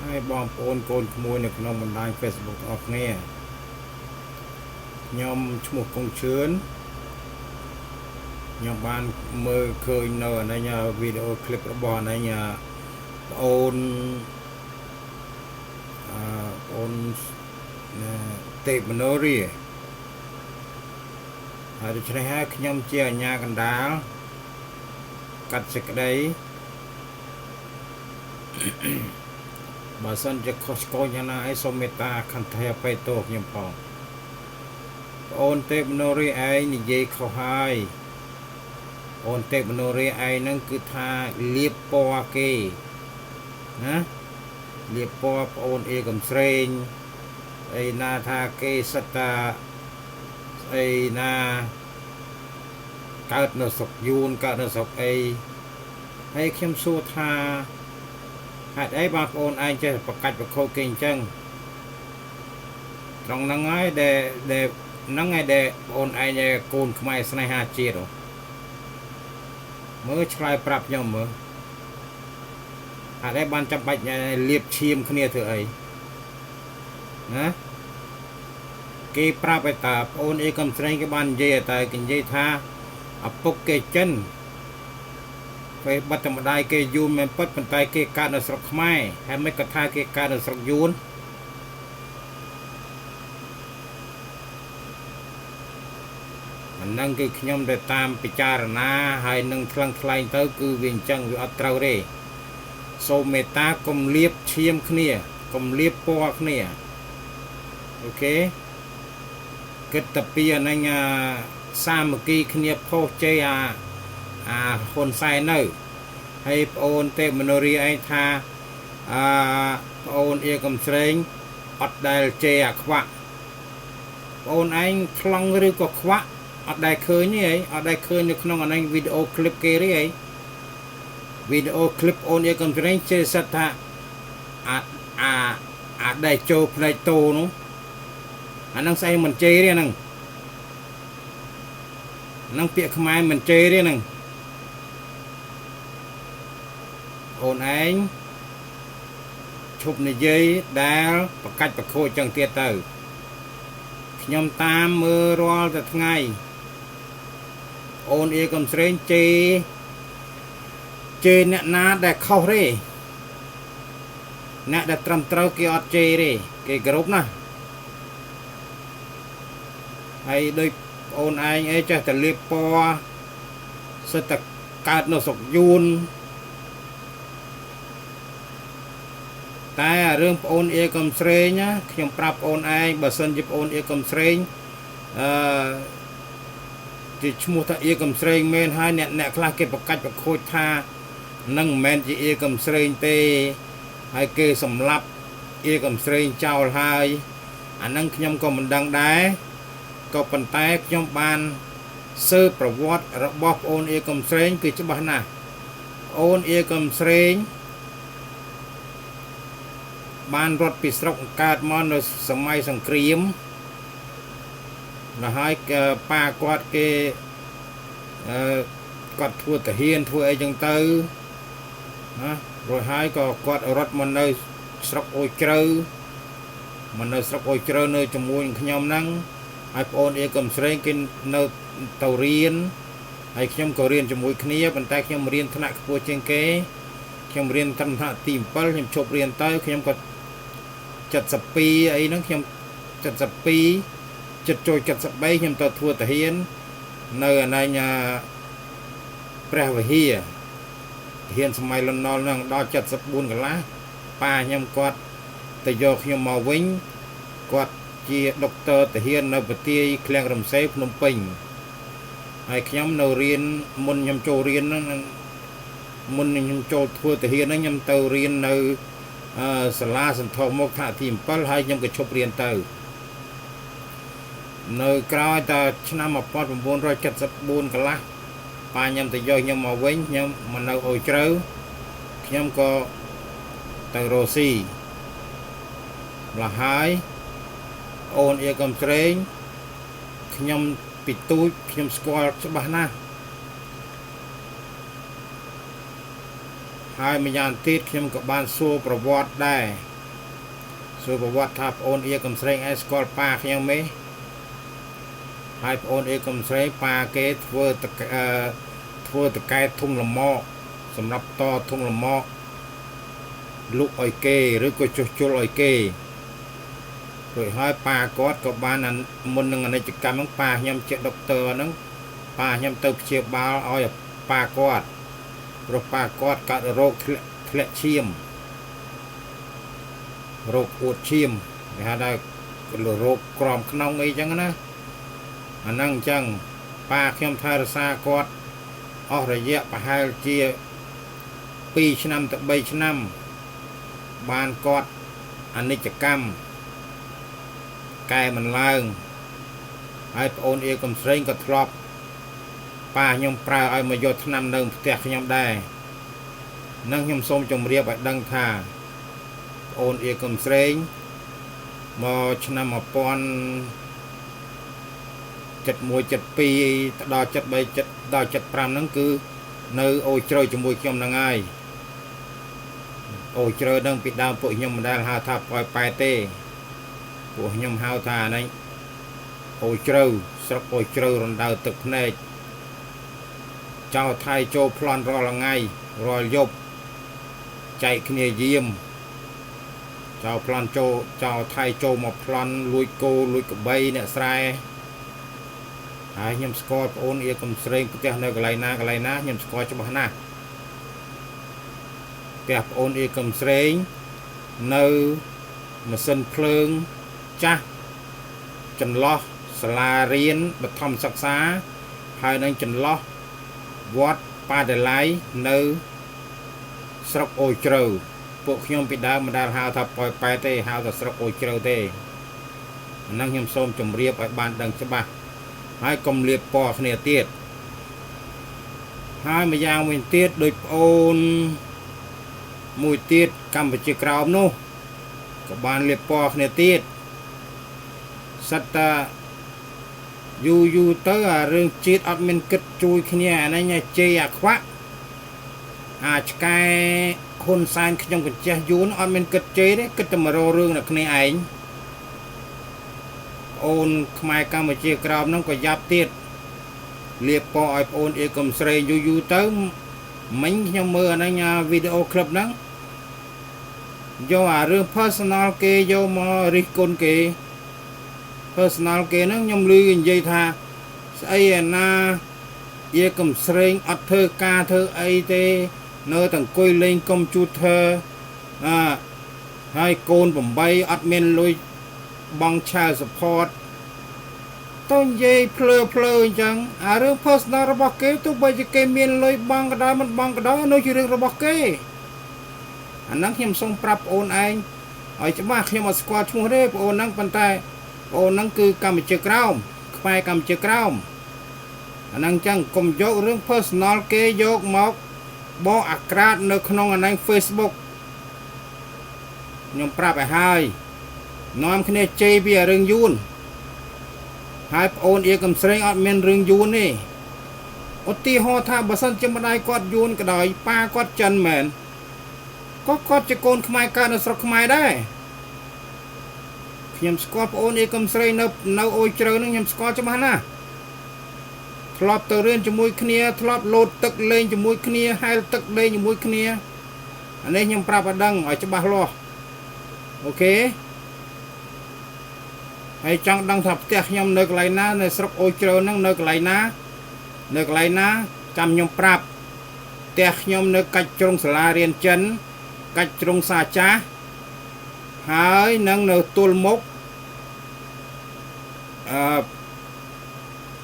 ให้บอมโอนโกนขโมยในขนมบันได Facebook ออกเนี่ยยอมชมุกคงเชิญยอมบ้านมือเคยเนอในยาวิดีโอคลิประบอนในยาโอนโอนเตะมโนรีอาจจะใช้ให้ขยมเจียญากันดาลกัดสิกได้บาสันจะขอสกอยนาไอสมเมตาคันเทียไปโตกยมพองโอนเตปโนรีไอนิเยเขาให้โอนเตปโนรีไอนั่นคือท่าเลียบปอเกนะเลียบปอโอนเอกับเสรงไอนาทาเกสตาไอนาเกิดนสกยูนเกิดนสกไอให้เข้มสู้ท่าหากไอ้บางโอนไอจะประกาศประโคเก่งจังตรงนั้นไงเดนั่งไงเดโอนไอเนี่ยโกนขมายสไนหาเจียร์เมื่อชายปรับยอมเมื่อหากไอ้บ้านจำเป็นเนี่ยเลียบเชียมขึ้นเนี่ยเถอะไอ้นะเกี่ยปรับไปตาโอนเอกำสไนกับบ้านเจียแต่กินเจียท่าอปุกเกจันไปบัตรมาได้เกยูนมันปัดเป็นไตเกการนสกไม้ให้ไม่กระทาเกการนสกยูนนั่งคือขยมได้ตามปิจารณาให้นั่งคลังคลายเต้าคือวิญจังวิอัตราเรโซเมตากลมเลียบเชียมขึ้นเนี่ยกลมเลียบปอกเนี่ยโอเคกตเปียในงาสามกีขึ้นเนี่ยพ่อเจียคนใส่เนื้อให้โอนเตมโนรีไอทาโอนเอกมเสรงอัดได้เจียขวะโอนไอคลังหรือก็ขวะอัดได้เคยนี่ไออัดได้เคยในขนมอันวิดีโอคลิปเกลี่ยวิดีโอคลิปโอนเอกมเสรงเจสัตตาอัดได้โจพในโตนู้อันนั้นใส่มันเจเรียนั่งนั่งเปียกขมายมันเจเรียนั่งโอนไอชุบในเย้ยดาวประกัดประโคจังเตี้ยเตอร์ยมตามมือรอแต่ไงโอนเอกมเสรงเจเนี่ยนาได้เข้าเร่เนี่ยได้ตรำเต้าเกี่ยวเจเร่เกี่ยกรุ๊ปนะให้โดยโอนไอเอจะแต่เลียบปอสตักการนสกยูนแต่เรื่องโอนเอกมเสรงนะขยมปรับโอนไอบาสันจิบโอนเอกมเสรงจิชมูทะเอกมเสรงเมนให้เนี่ยคลาเก็บประกัดประโคตท่านั่งแมนจิเอกมเสรงเตให้เกสำลับเอกมเสรงเจ้าไทยอันนั้นขยมก็มันดังได้ก็ปันแตกขยมบานเสื้อประวัติระบบโอนเอกมเสรงคือจะบ้านะโอนเอกมเสรงบ้านรถปิดรกการมอนในสมัยสังครีมแล้วให้ป้ากอดเกกอดทั่วตะเฮียนทั่วไอจังเตอนะโดยให้ก็กอดรถมันในสรกโอเจอมันในสรกโอเจอในจมูกขยมนั่งให้โอนเอกมเสรงกินในเตาเรียนให้ขยมก็เรียนจมูกขณีบรรทัดขยมเรียนธนาคารเจงเกขยมเรียนธนาตีมเปิลขยมชบเรียนเตอขยมก็จัดสปีไอ้นั่งขยมจัดสปีจัดโจจัดสปีขยมตัวทัวตะเฮียนในแปรวะเฮียเฮียนสมัยลนนนั่งดอจัดสบุญกันละป้าขยมกอดแต่โยขยมมาวิ่งกอดจีด็อกเตอร์ตะเฮียนในปฏิเคลียงรำเซฟนมปิงไอ้ขยมเราเรียนมุนยมโจเรียนนั่นมุนยมโจทัวตะเฮียนนั่นยมเตอเรียนในสลาสันทองมกท่าทีมเปิลให้ยมกระชบเรียนเตอในกลายแต่ชนะมาปอดผมบนรอยจัดสบุญกันละป้ายมแต่ย่อยยมมาเว้นยมมันเอาโอเจอยมก็เตอโรซีละหายโอนเอกมเสรงยมปิดตู้ยมสกอลสบายนะหายมายานติดยมกับบ้านสู้ประวัติได้ សួរប្រវត្តិថាប្អូនអៀកំស្រេងឯស្គាល់ប៉ាខ្ញុំទេហើយប្អូនអៀកំស្រេងប៉ាគេធ្វើតកែធុងលម៉កសម្រាប់តធុងលម៉កលុកឲ្យគេឬក៏ចុះជុលឲ្យគេរួចហើយប៉ាគាត់ក៏បានមុននឹងអនិច្ចកម្មហ្នឹងប៉ាខ្ញុំជាដុកទ័រហ្នឹងប៉ាខ្ញុំទៅព្យាបាលឲ្យប៉ាគាត់ព្រោះប៉ាគាត់កើតរោគធ្លាក់ឈាមរោគអួតឈាមគេហៅថារោគក្រំក្នុងអីចឹងណាអាហ្នឹងអញ្ចឹងប៉ាខ្ញុំថែរក្សាគាត់អស់រយៈប្រហែលជា2ឆ្នាំទៅ3ឆ្នាំបានគាត់អនិច្ចកម្មកែមិនឡើងហើយប្អូនអៀកំស្រេងក៏ធ្លាប់ប៉ាខ្ញុំប្រើឲ្យមកយកថ្នាំនៅផ្ទះខ្ញុំដែរនឹងខ្ញុំសូមជម្រាបឲ្យដឹងថាប្អូនអៀកំស្រេងមកឆ្នាំ1071 72ដល់73ដល់75ហ្នឹងគឺនៅអូជ្រៅជាមួយខ្ញុំហ្នឹងហើយអូជ្រៅហ្នឹងពីដើមពួកខ្ញុំមិនដែលហៅថាប៉ោយប៉ែតទេពួកខ្ញុំហៅថាហ្នឹងអូជ្រៅស្រុកអូជ្រៅរណ្ដៅទឹកភ្នែកចៅថៃចូលប្លន់រាល់ថ្ងៃរាល់យប់ចែកគ្នាយាមចៅប្លន់ចូលចៅថៃចូលមកប្លន់លួចគោលួចក្របីអ្នកស្រែហើយខ្ញុំស្គាល់ប្អូនអៀកំស្រេងផ្ទះនៅកន្លែងណាខ្ញុំស្គាល់ច្បាស់ណាស់ផ្ទះប្អូនអៀកំស្រេងនៅម៉ាស៊ីនភ្លើងចាស់ចន្លោះសាលារៀនបឋមសិក្សាហើយនឹងចន្លោះវត្តបាដល័យនៅស្រុកអូជ្រៅពួកខ្ញុំពីដើមមិនដែលហៅថាប៉ោយប៉ែតទេហៅថាស្រុកអូជ្រៅទេអាហ្នឹងខ្ញុំសូមជម្រាបឲ្យបានដឹងច្បាស់ហើយកុំលៀបពណ៌គ្នាទៀតហើយម្យ៉ាងវិញទៀតដោយប្អូនមួយទៀតកម្ពុជាក្រោមនោះក៏បានលៀបពណ៌គ្នាទៀតសិតតាយូរទៅអារឿងជាតិអត់មានគិតជួយគ្នាអានេះជេរអាខ្វាក់អាចឆ្កែហ៊ុនសែនខ្ញុំកញ្ចេះយូរអត់មានគិតជេរទេគិតតែមករករឿងដល់គ្នាឯងអូនខ្មែរកម្ពុជាក្រោមហ្នឹងក៏យ៉ាប់ទៀតលៀបពណ៌ឲ្យប្អូនអៀកំស្រេងយូរទៅមិញខ្ញុំមើលអាហ្នឹងវីដេអូឃ្លីបហ្នឹងយកអារឿង personal គេយកមករិះគន់គេ personal គេហ្នឹងខ្ញុំឮនិយាយថាស្អីឯណាអៀកំស្រេងអត់ធ្វើការធ្វើអីទេនៅតែអង្គុយលេងកុំព្យូទ័រហើយកូន8អត់មានលុយបង child support ទៅនិយាយភ្លើអញ្ចឹងអារឿង personal របស់គេទោះបីជាគេមានលុយបងក៏ដោយមិនបងក៏ដោយនោះជារឿងរបស់គេអាហ្នឹងខ្ញុំសូមប្រាប់ប្អូនឯងឲ្យច្បាស់ខ្ញុំអត់ស្គាល់ឈ្មោះទេប្អូនហ្នឹងប៉ុន្តែប្អូនហ្នឹងគឺកម្ពុជាក្រោមខ្មែរកម្ពុជាក្រោមអាហ្នឹងអញ្ចឹងកុំយករឿង personal គេយកមកបោះអាក្រាតនៅក្នុងអាហ្នឹង Facebook ខ្ញុំប្រាប់ឲ្យហើយនាំគ្នាជេរពីរឿងយួនហើយប្អូនអៀកំស្រេងអត់មានរឿងយួនទេឧទាហរណ៍ថាបើសិនជាម្ដាយគាត់យួនក៏ដោយប៉ាគាត់ចិនមែនក៏គាត់ជាកូនខ្មែរកើតនៅស្រុកខ្មែរដែរខ្ញុំស្គាល់ប្អូនអៀកំស្រេងនៅអូជ្រៅហ្នឹងខ្ញុំស្គាល់ច្បាស់ណាស់ធ្លាប់ទៅរៀនជាមួយគ្នាធ្លាប់លោតទឹកលេងជាមួយគ្នាហែលទឹកលេងជាមួយគ្នាអានេះខ្ញុំប្រាប់ឲ្យដឹងឲ្យច្បាស់លាស់អូខេហើយចង់ដឹងថាផ្ទះខ្ញុំនៅកន្លែងណានៅស្រុកអូជ្រៅហ្នឹងនៅកន្លែងណាចាំខ្ញុំប្រាប់ផ្ទះខ្ញុំនៅកាច់ជ្រុងសាលារៀនចិនកាច់ជ្រុងសាចាស់ហើយនឹងនៅទល់មុខ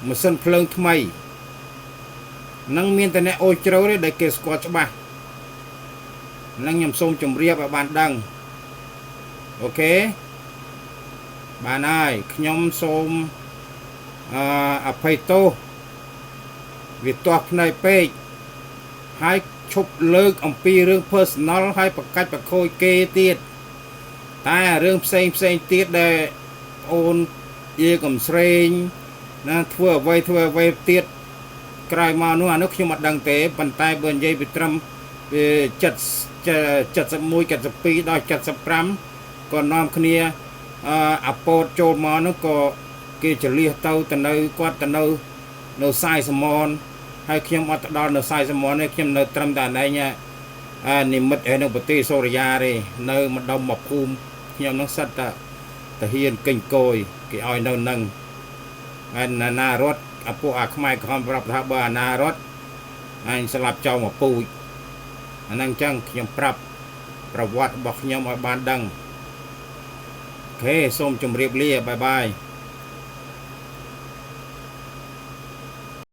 ម៉ាស៊ីនភ្លើងថ្មីនឹងមានតែអ្នកអូជ្រៅទេដែលគេស្គាល់ច្បាស់នឹងខ្ញុំសូមជម្រាបឲ្យបានដឹងអូខេបានហើយខ្ញុំសូមអភ័យទោសវាទាស់ភ្នែកពេកហើយឈប់លើកអំពីរឿង personal ហើយប្រកាច់ប្រខូចគេទៀតតែរឿងផ្សេងទៀតដែលអូនអៀកំស្រេងណាធ្វើអ្វីទៀតក្រោយមកនោះអានោះខ្ញុំអត់ដឹងទេប៉ុន្តែបើនិយាយពីត្រឹម71 72ដល់75 ក៏នាំគ្នាអាពោតចូលមកនោះក៏គេចលះទៅនៅគាត់ទៅនៅសាយសមនហើយខ្ញុំអត់ទៅដល់នៅសាយសមនទេខ្ញុំនៅត្រឹមតែណែងនិមិត្តឯនៅប្រទេសសូរិយាទេនៅម្ដុំមកភូមិខ្ញុំនឹងសិតតាហ៊ានកិញកយគេឲ្យនៅនឹងហើយណារត់ពួកអាខ្មែរក្រហមប្រាប់ថាបើអាណារត់អញស្លាប់ចោលមកពូជអាហ្នឹងអញ្ចឹងខ្ញុំប្រាប់ប្រវត្តិរបស់ខ្ញុំឲ្យបានដឹងអូខេសូមជម្រាបលាបាយបាយ